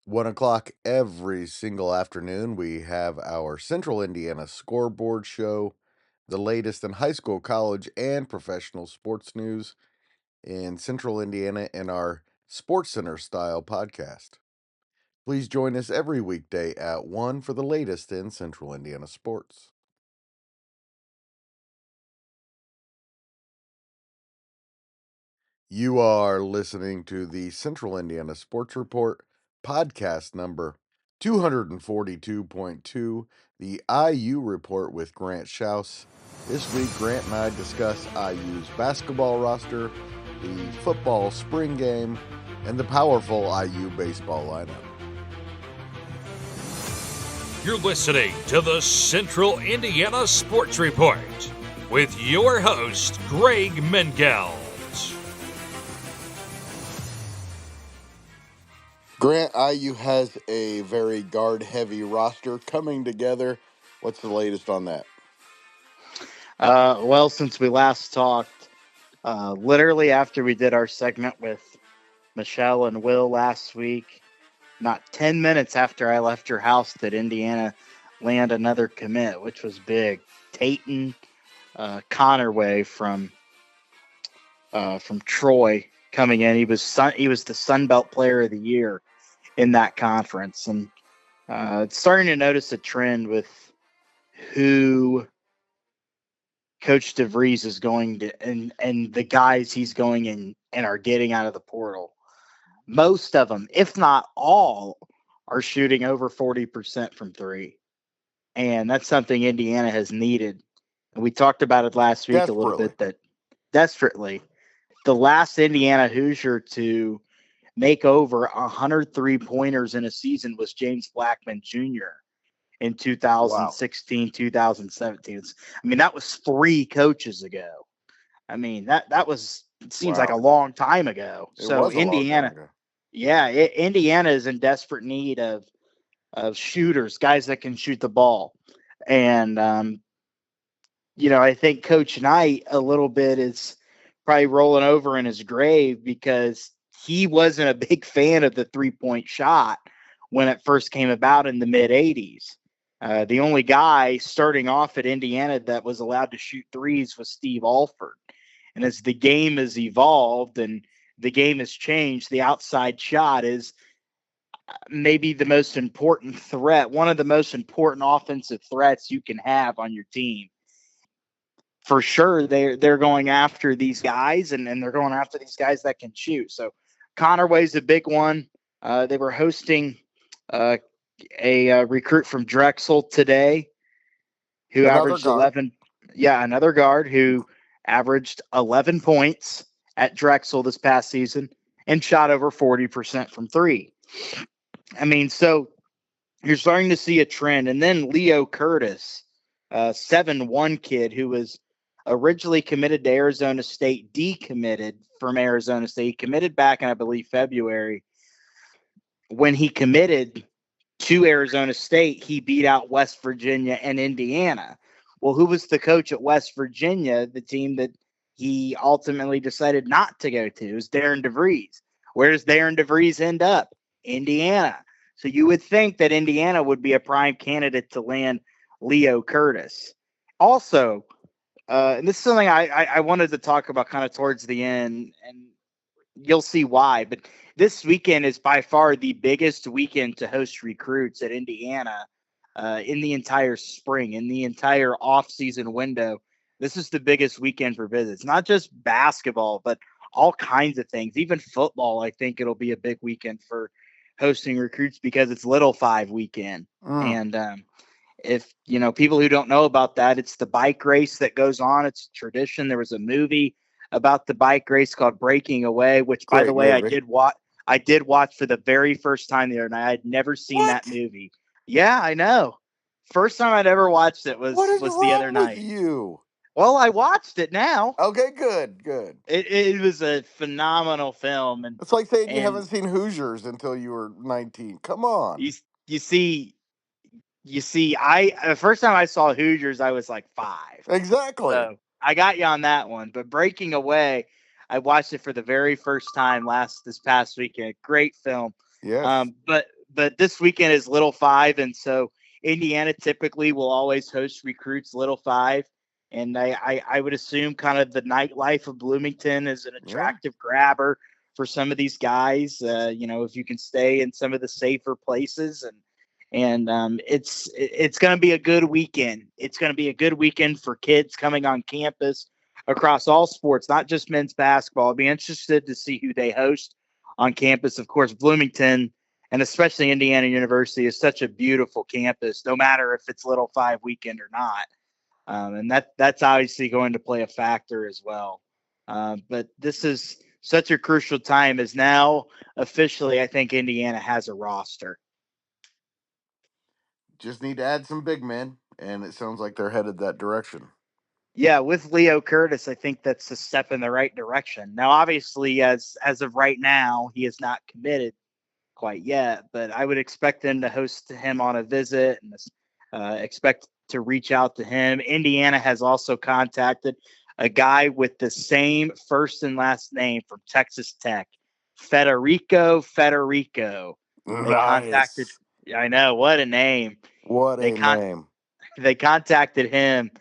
1 o'clock every single afternoon, we have our Central Indiana Scoreboard Show, the latest in high school, college, and professional sports news in Central Indiana in our Sports Center style podcast. Please join us every weekday at 1 for the latest in Central Indiana sports. You are listening to the Central Indiana Sports Report, podcast number 242.2, the IU Report with Grant Shouse. This week, Grant and I discuss IU's basketball roster, the football spring game, and the powerful IU baseball lineup. You're listening to the Central Indiana Sports Report with your host, Greg Mengelt. Grant, IU has a very guard-heavy roster coming together. What's the latest on that? Well, since we last talked, literally after we did our segment with Michelle and Will last week, not 10 minutes after I left your house, did Indiana land another commit, which was big. Tayton Connerway from Troy coming in. He was the Sun Belt Player of the Year in that conference, and starting to notice a trend with who Coach DeVries is going to, and the guys he's going in and are getting out of the portal. Most of them, if not all, are shooting over 40% from three. And that's something Indiana has needed. And we talked about it last week a little bit, that desperately the last Indiana Hoosier to make over 100 3-pointers in a season was James Blackman Jr. in 2016, 2017. That was 3 coaches ago. That was, it seems like a long time ago. So Indiana, Indiana is in desperate need of shooters, guys that can shoot the ball. And, I think Coach Knight a little bit is probably rolling over in his grave because he wasn't a big fan of the 3-point shot when it first came about in the mid-'80s. The only guy starting off at Indiana that was allowed to shoot threes was Steve Alford. And as the game has evolved and the game has changed, the outside shot is maybe the most important threat, one of the most important offensive threats you can have on your team. For sure, they're going after these guys, and they're going after these guys that can shoot. So Connerway's a big one. They were hosting a recruit from Drexel today who averaged 11. Yeah, another guard who averaged 11 points at Drexel this past season and shot over 40% from three. So you're starting to see a trend. And then Leo Curtis, 7'1" kid who was originally committed to Arizona State, decommitted from Arizona State. He committed back in, I believe, February. When he committed to Arizona State, he beat out West Virginia and Indiana. Well, who was the coach at West Virginia, the team that he ultimately decided not to go to? It was Darren DeVries. Where does Darren DeVries end up? Indiana. So you would think that Indiana would be a prime candidate to land Leo Curtis. Also, and this is something I wanted to talk about kind of towards the end, and you'll see why. But this weekend is by far the biggest weekend to host recruits at Indiana in the entire spring, in the entire off-season window. This is the biggest weekend for visits, not just basketball, but all kinds of things. Even football, I think it'll be a big weekend for hosting recruits because it's Little Five weekend. And if, people who don't know about that, it's the bike race that goes on. It's a tradition. There was a movie about the bike race called Breaking Away, which, by the way, I did watch for the very first time the other night. I had never seen that movie. Yeah, I know. First time I'd ever watched it was the other night. You? Well, I watched it now. Okay, good. It was a phenomenal film. And it's like saying you haven't seen Hoosiers until you were 19. Come on. You see, the first time I saw Hoosiers, I was like 5. Exactly. So I got you on that one. But Breaking Away, I watched it for the very first time this past weekend. Great film. Yes. But but this weekend is Little Five, and so Indiana typically will always host recruits Little Five. And I would assume kind of the nightlife of Bloomington is an Yeah. attractive grabber for some of these guys. If you can stay in some of the safer places, and it's going to be a good weekend. It's going to be a good weekend for kids coming on campus across all sports, not just men's basketball. I'll be interested to see who they host on campus. Of course, Bloomington and especially Indiana University is such a beautiful campus, no matter if it's Little Five weekend or not. And that's obviously going to play a factor as well. But this is such a crucial time, as now officially I think Indiana has a roster. Just need to add some big men, and it sounds like they're headed that direction. Yeah, with Leo Curtis, I think that's a step in the right direction. Now, obviously, as of right now, he is not committed quite yet, but I would expect them to host him on a visit and expect to reach out to him. Indiana has also contacted a guy with the same first and last name from Texas Tech, Federico. They contacted. Nice. I know, what a name. What They a con name. they contacted him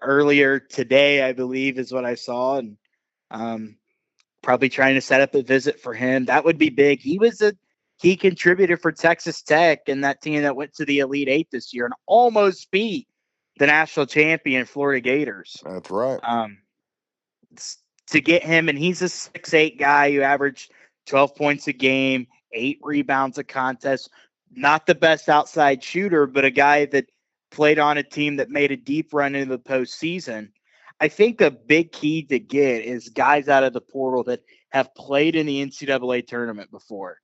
earlier today, I believe, is what I saw, and um, probably trying to set up a visit for him. That would be big. He was a key contributor for Texas Tech and that team that went to the Elite Eight this year and almost beat the national champion Florida Gators. That's right. Um, to get him, and he's a 6'8" guy who averaged 12 points a game, 8 rebounds a contest. Not the best outside shooter, but a guy that played on a team that made a deep run into the postseason. I think a big key to get is guys out of the portal that have played in the NCAA tournament before.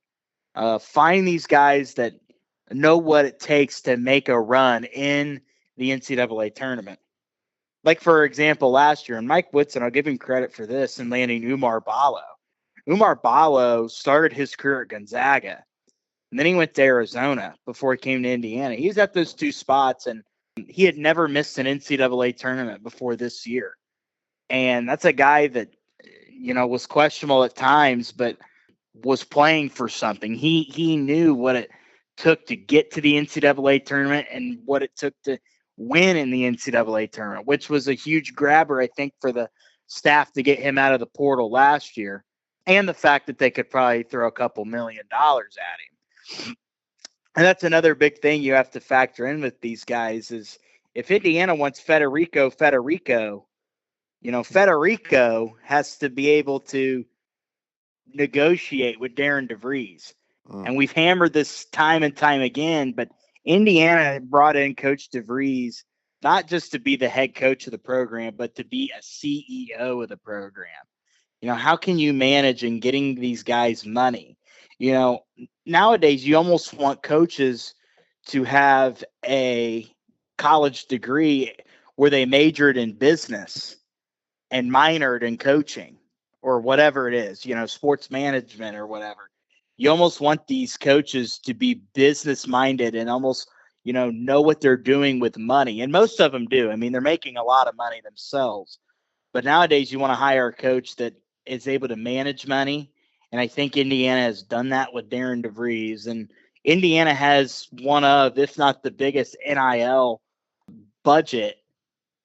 Find these guys that know what it takes to make a run in the NCAA tournament. Like, for example, last year, and Mike Whitson, I'll give him credit for this in landing Umar Ballo. Umar Ballo started his career at Gonzaga, and then he went to Arizona before he came to Indiana. He was at those two spots, and he had never missed an NCAA tournament before this year. And that's a guy that, was questionable at times, but was playing for something. He knew what it took to get to the NCAA tournament and what it took to win in the NCAA tournament, which was a huge grabber, I think, for the staff to get him out of the portal last year, and the fact that they could probably throw a couple $1 million at him. And that's another big thing you have to factor in with these guys is if Indiana wants Federico, Federico has to be able to negotiate with Darren DeVries. And we've hammered this time and time again, but Indiana brought in Coach DeVries not just to be the head coach of the program, but to be a CEO of the program. How can you manage in getting these guys money? Nowadays you almost want coaches to have a college degree where they majored in business and minored in coaching or whatever it is, sports management or whatever. You almost want these coaches to be business minded and almost, know what they're doing with money. And most of them do. I mean, they're making a lot of money themselves. But nowadays, you want to hire a coach that is able to manage money. And I think Indiana has done that with Darren DeVries. And Indiana has one of, if not the biggest NIL budget,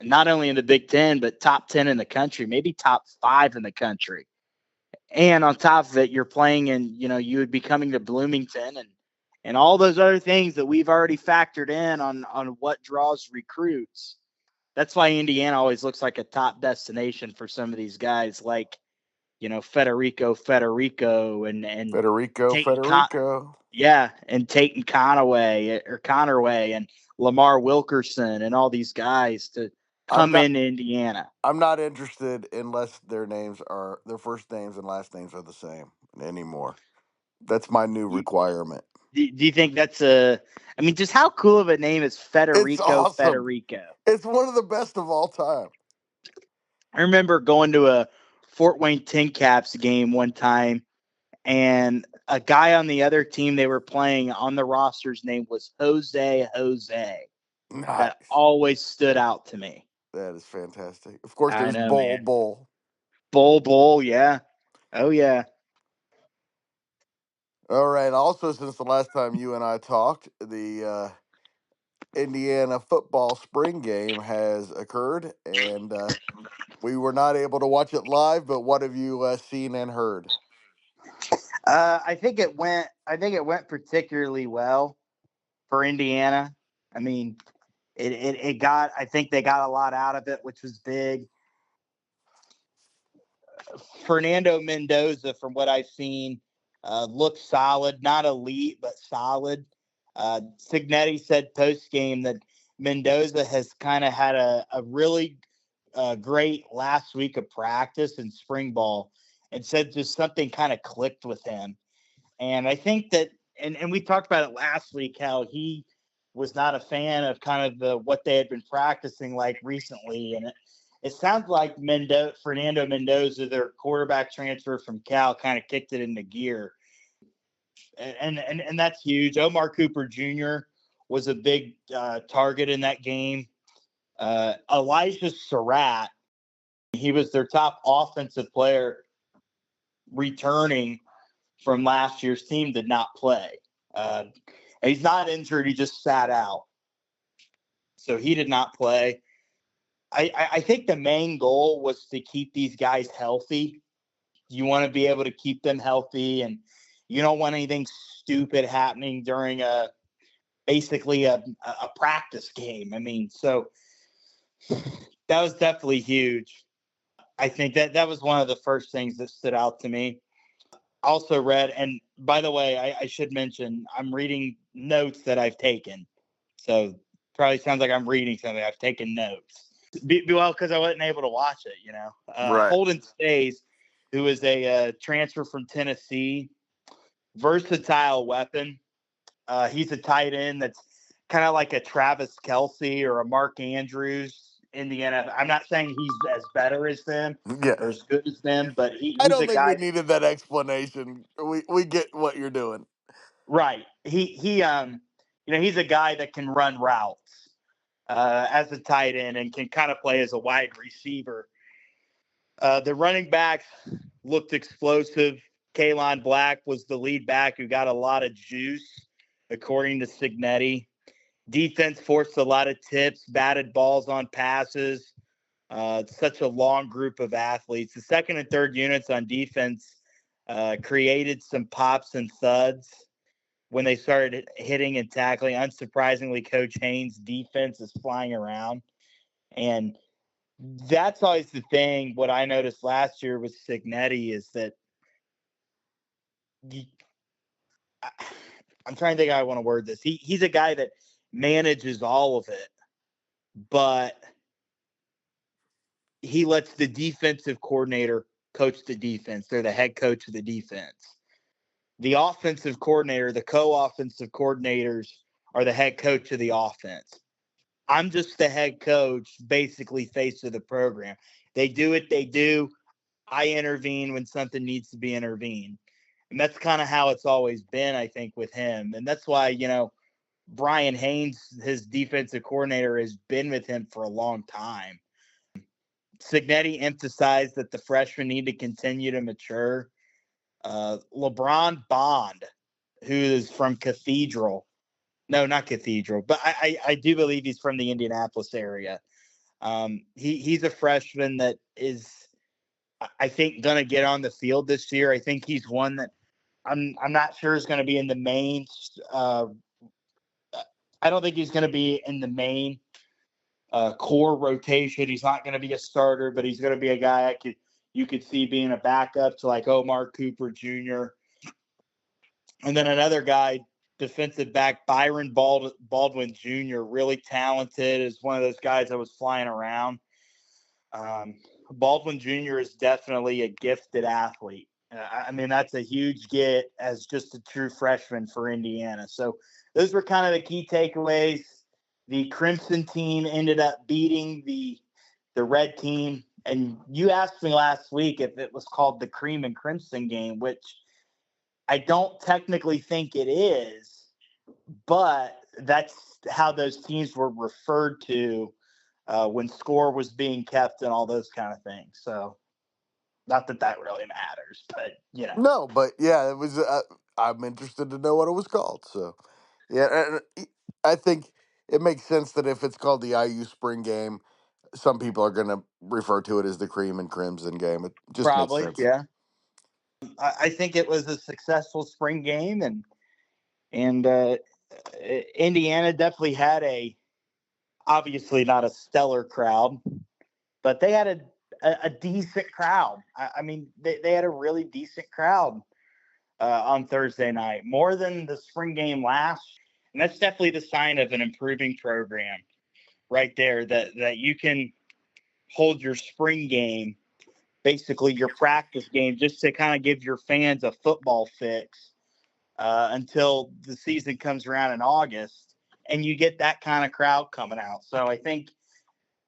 not only in the Big Ten, but top 10 in the country, maybe top 5 in the country. And on top of it, you're playing in, you would be coming to Bloomington and all those other things that we've already factored in on what draws recruits. That's why Indiana always looks like a top destination for some of these guys like, Federico and Tate Federico. yeah, and Tate Connerway and Lamar Wilkerson and all these guys to I'm come not into Indiana. I'm not interested unless their first names and last names are the same anymore. That's my new requirement. Do you think that's just how cool of a name is It's Federico awesome. Federico? It's one of the best of all time. I remember going to a Fort Wayne Tin Caps game one time, and a guy on the other team they were playing on the roster's name was Jose. That Nice. always stood out to me. That is fantastic. Of course, I there's know, man. Bull. Bull, yeah. Oh, yeah. All right. Also, since the last time you and I talked, the Indiana football spring game has occurred, and we were not able to watch it live. But what have you seen and heard? I think it went. I think it went particularly well for Indiana. I mean, it got. I think they got a lot out of it, which was big. Fernando Mendoza, from what I've seen, looked solid. Not elite, but solid. Signetti said post game that Mendoza has kind of had a really great last week of practice in spring ball, and said just something kind of clicked with him. And I think that, and we talked about it last week, how he was not a fan of kind of what they had been practicing like recently. And it sounds like Fernando Mendoza, their quarterback transfer from Cal, kind of kicked it into gear. And that's huge. Omar Cooper Jr. was a big target in that game. Elijah Surratt, he was their top offensive player returning from last year's team, did not play. He's not injured. He just sat out. So he did not play. I think the main goal was to keep these guys healthy. You want to be able to keep them healthy, and you don't want anything stupid happening during basically a practice game. I mean, so that was definitely huge. I think that was one of the first things that stood out to me. Also read, and by the way, I should mention, I'm reading notes that I've taken. So probably sounds like I'm reading something. I've taken notes. Well, because I wasn't able to watch it, Right. Holden Stays, who is a transfer from Tennessee, versatile weapon. He's a tight end that's kind of like a Travis Kelsey or a Mark Andrews in the NFL. I'm not saying he's as better as them Yeah. or as good as them, but I he's don't a think we guy. needed that explanation. We get what you're doing. Right. He's a guy that can run routes as a tight end and can kind of play as a wide receiver. The running backs looked explosive. Kalon Black was the lead back who got a lot of juice, according to Signetti. Defense forced a lot of tips, batted balls on passes. Such a long group of athletes. The second and third units on defense created some pops and thuds when they started hitting and tackling. Unsurprisingly, Coach Haynes' defense is flying around. And that's always the thing. What I noticed last year with Signetti is that I'm trying to think how I want to word this. He's a guy that manages all of it, but he lets the defensive coordinator coach the defense. They're the head coach of the defense. The offensive coordinator, the co-offensive coordinators are the head coach of the offense. I'm just the head coach, basically face of the program. They do what they do. I intervene when something needs to be intervened. And that's kind of how it's always been, I think, with him. And that's why, Brian Haynes, his defensive coordinator, has been with him for a long time. Signetti emphasized that the freshmen need to continue to mature. LeBron Bond, who is from Cathedral. No, not Cathedral, but I do believe he's from the Indianapolis area. He's a freshman that is, I think, going to get on the field this year. I think he's one that I'm not sure is going to be in the main. I don't think he's going to be in the main core rotation. He's not going to be a starter, but he's going to be a guy you could see being a backup to like Omar Cooper Jr. And then another guy, defensive back Byron Baldwin Jr., really talented, is one of those guys that was flying around. Baldwin Jr. is definitely a gifted athlete. I mean, that's a huge get as just a true freshman for Indiana. So those were kind of the key takeaways. The Crimson team ended up beating the red team. And you asked me last week if it was called the Cream and Crimson game, which I don't technically think it is, but that's how those teams were referred to when score was being kept and all those kind of things. So not that really matters, but No, but yeah, it was. I'm interested to know what it was called. So, yeah, and I think it makes sense that if it's called the IU Spring Game, some people are going to refer to it as the Cream and Crimson Game. It just makes Probably, sense. yeah. I think it was a successful spring game, and Indiana definitely had obviously not a stellar crowd, but they had a decent crowd. I mean, they had a really decent crowd on Thursday night, more than the spring game last. And that's definitely the sign of an improving program right there, that you can hold your spring game, basically your practice game, just to kind of give your fans a football fix until the season comes around in August, and you get that kind of crowd coming out. So I think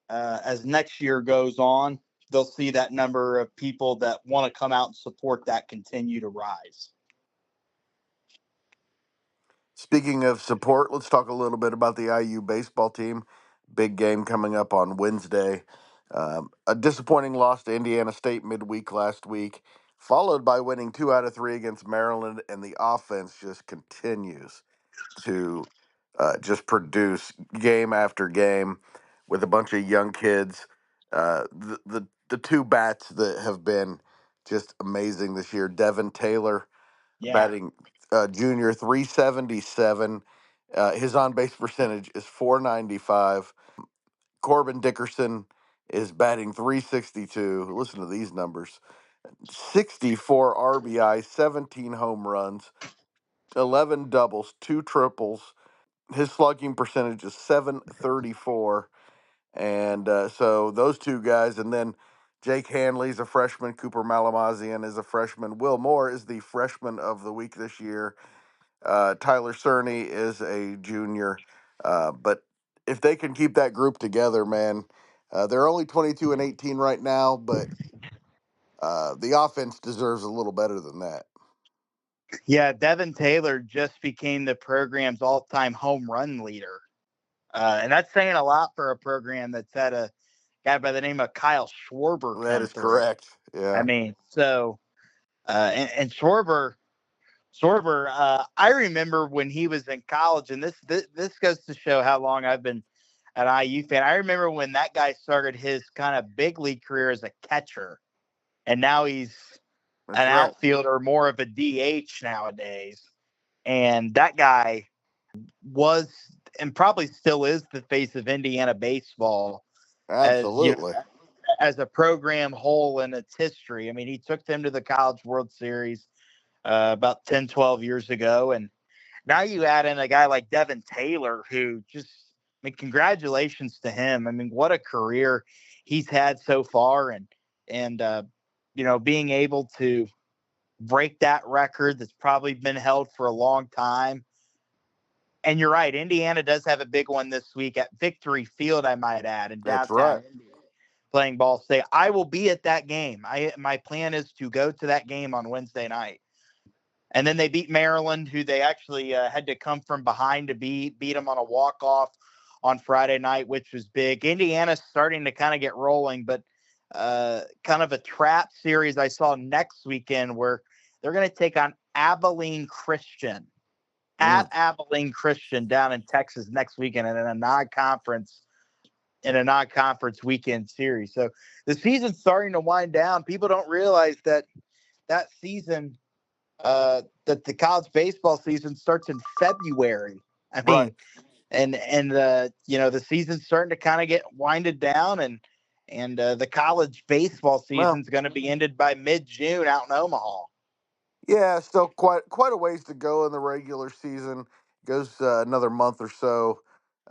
as next year goes on, they'll see that number of people that want to come out and support that continue to rise. Speaking of support, let's talk a little bit about the IU baseball team. Big game coming up on Wednesday. A disappointing loss to Indiana State midweek last week, followed by winning 2 out of 3 against Maryland, and the offense just continues to just produce game after game with a bunch of young kids. The two bats that have been just amazing this year, Devin Taylor Yeah. batting junior 377. His on base percentage is 495. Corbin Dickerson is batting 362. Listen to these numbers: 64 RBI, 17 home runs, 11 doubles, 2 triples. His slugging percentage is 734. And so those two guys, and then Jake Hanley's a freshman, Cooper Malamazian is a freshman, Will Moore is the freshman of the week this year. Tyler Cerny is a junior. But if they can keep that group together, man, they're only 22 and 18 right now, but the offense deserves a little better than that. Yeah, Devin Taylor just became the program's all-time home run leader. And that's saying a lot for a program that's had a guy by the name of Kyle Schwarber That come is through. correct. I Yeah, mean, so and Schwarber, I remember when he was in college, and this goes to show how long I've been an IU fan. I remember when that guy started his kind of big league career as a catcher, and now he's that's an right. outfielder, more of a DH nowadays. And that guy was and probably still is the face of Indiana baseball as Absolutely. as a program whole in its history. I mean, he took them to the College World Series about 10, 12 years ago. And now you add in a guy like Devin Taylor, who just, I mean, congratulations to him. I mean, what a career he's had so far. And being able to break that record that's probably been held for a long time. And you're right, Indiana does have a big one this week at Victory Field, I might add, in That's downtown right. Indy, playing Ball State. I will be at that game. My plan is to go to that game on Wednesday night. And then they beat Maryland, who they actually had to come from behind to beat them on a walk-off on Friday night, which was big. Indiana's starting to kind of get rolling, but kind of a trap series I saw next weekend where they're going to take on Abilene Christian Mm. at Abilene Christian down in Texas next weekend in a non-conference weekend series. So the season's starting to wind down. People don't realize that season, that the college baseball season starts in February. I Right. mean, and the season's starting to kind of get winded down, and the college baseball Well, season's going to be ended by mid-June out in Omaha. yeah, still quite a ways to go in the regular season. Goes another month or so,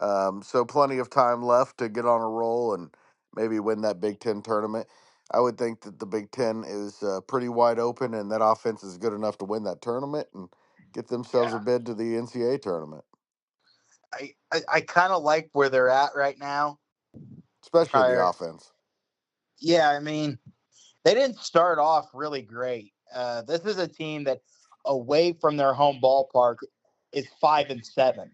so plenty of time left to get on a roll and maybe win that Big Ten tournament. I would think that the Big Ten is pretty wide open, and that offense is good enough to win that tournament and get themselves a Yeah, bid to the NCAA tournament, I kind of like where they're at right now. especially the Uh, offense. yeah, I mean, they didn't start off really great. This is a team that, away from their home ballpark, is 5-7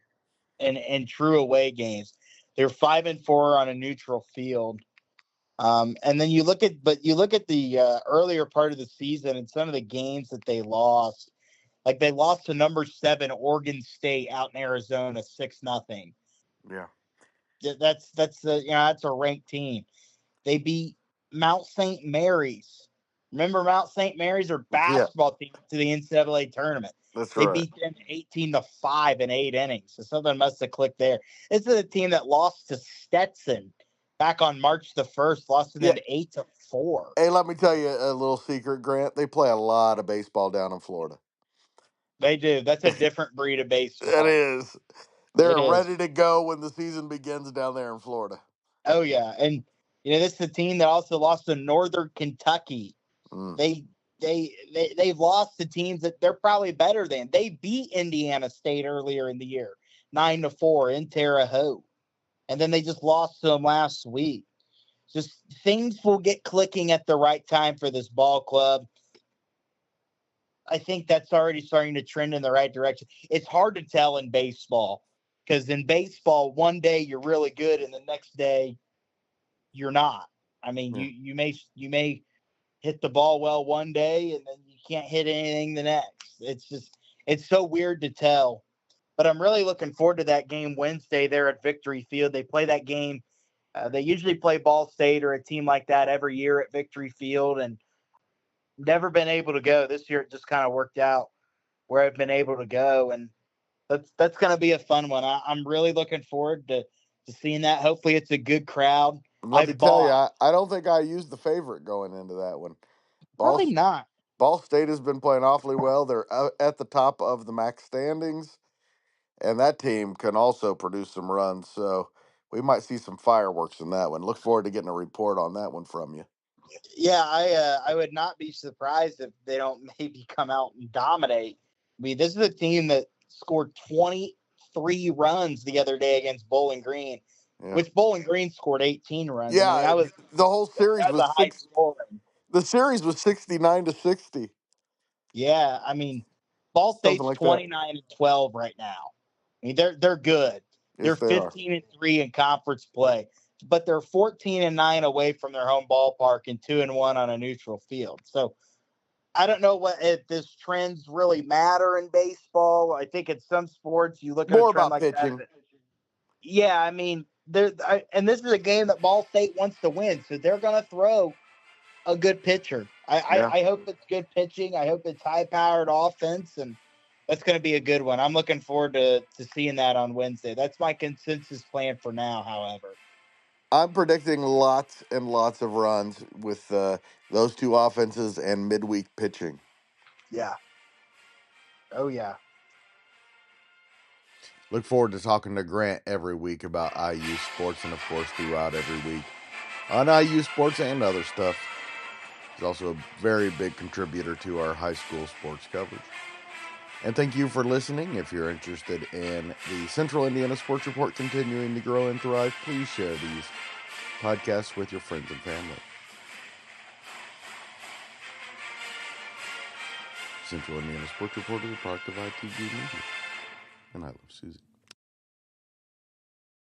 in true away games. They're 5-4 on a neutral field. And then you look at the earlier part of the season and some of the games that they lost. Like they lost to number 7 Oregon State out in Arizona 6-0. Yeah. That's a ranked team. They beat Mount St. Mary's. Remember Mount St. Mary's, their Yeah, basketball team to the NCAA tournament. that's They right. beat them 18-5 in 8 innings. So something must have clicked there. This is a team that lost to Stetson back on March the 1st, lost to Yeah. them 8-4. Hey, let me tell you a little secret, Grant. They play a lot of baseball down in Florida. They do. That's a different breed of It baseball. is. It They're is. ready to go when the season begins down there in Florida. Oh yeah, and this is a team that also lost to Northern Kentucky. Mm. They've lost to teams that they're probably better than. They beat Indiana State earlier in the year, 9-4 in Terre Haute, and then they just lost to them last week. Just things will get clicking at the right time for this ball club. I think that's already starting to trend in the right direction. It's hard to tell in baseball because in baseball, one day you're really good and the next day you're not. I mean, Yeah. you may hit the ball well one day and then you can't hit anything the next. It's so weird to tell. But I'm really looking forward to that game Wednesday there at Victory Field. They play that game. They usually play Ball State or a team like that every year at Victory Field, and never been able to go. This year it just kind of worked out where I've been able to go, and that's going to be a fun one. I'm really looking forward to seeing that. Hopefully, it's a good crowd. Let I me tell you, bought I don't think I used the favorite going into that one. Ball probably not. Ball State has been playing awfully well. They're at the top of the MAC standings, and that team can also produce some runs. So we might see some fireworks in that one. Look forward to getting a report on that one from you. Yeah, I would not be surprised if they don't maybe come out and dominate. I mean, this is a team that scored 23 runs the other day against Bowling Green, Yeah, which Bowling Green scored 18 runs. I mean, yeah. The whole series that was was a high six. scoring. The series was 69-60, Yeah, I mean, Ball something State's like that. 29-12 right now. I mean, they're good. They're Yes, they are. 15-3 in conference play, but they're 14-9 away from their home ballpark and 2-1 on a neutral field. So I don't know if this trends really matter in baseball. I think in some sports you look at a More trend about like that. pitching. Yeah, I mean, and this is a game that Ball State wants to win, so they're going to throw a good pitcher. Yeah. I hope it's good pitching. I hope it's high powered offense, and that's going to be a good one. I'm looking forward to seeing that on Wednesday. That's my consensus plan for now. However, I'm predicting lots and lots of runs with those two offenses and midweek pitching. yeah, oh yeah, Look forward to talking to Grant every week about IU sports and, of course, throughout every week on IU sports and other stuff. He's also a very big contributor to our high school sports coverage. And thank you for listening. If you're interested in the Central Indiana Sports Report continuing to grow and thrive, please share these podcasts with your friends and family. Central Indiana Sports Report is a product of ITG Media. And I love Susie.